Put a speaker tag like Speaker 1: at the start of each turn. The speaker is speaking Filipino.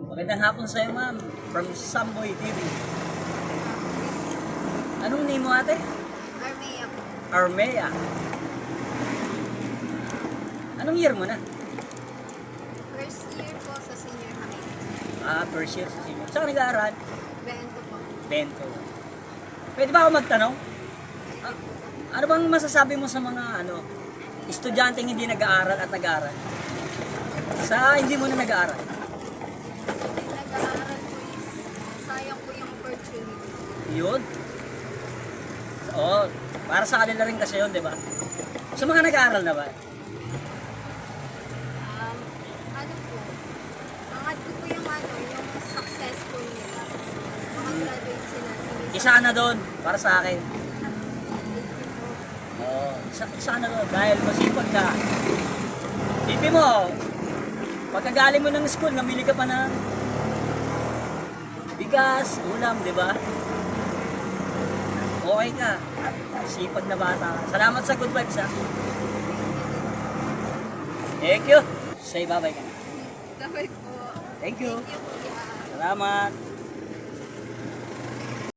Speaker 1: Magandang hapon sa iyo, ma'am. From Samboy TV. Anong name mo, ate?
Speaker 2: Armea po.
Speaker 1: Armea. Anong year mo na?
Speaker 2: First year po sa senior high.
Speaker 1: First year sa senior. Saan ka nag-aaral?
Speaker 2: Bento po.
Speaker 1: Bento. Pwede ba ako magtanong? Ano bang masasabi mo sa mga estudyanteng hindi nag-aaral at nag-aaral? Sa hindi mo na nag-aaral?
Speaker 2: Hindi nag-aaral po sayang po yung opportunity.
Speaker 1: Yun. Oo, para sa kanila rin kasi yun, di ba? Sa mga nag-aaral na ba?
Speaker 2: Ano po? Angat ko po yung yung successful nila. Makagraduate sila.
Speaker 1: Isa na doon, para sa akin. Oo, isa na doon, dahil masipag ka. Sipin mo, pagkagaling mo ng school, namili ka pa ng bigas, ulam, di ba? Okay ka. Sipag na bata ka. Salamat sa good vibes, ha? Thank you. Say bye-bye ka na.
Speaker 2: Dapat po.
Speaker 1: Thank you.
Speaker 2: Thank you po.
Speaker 1: Salamat.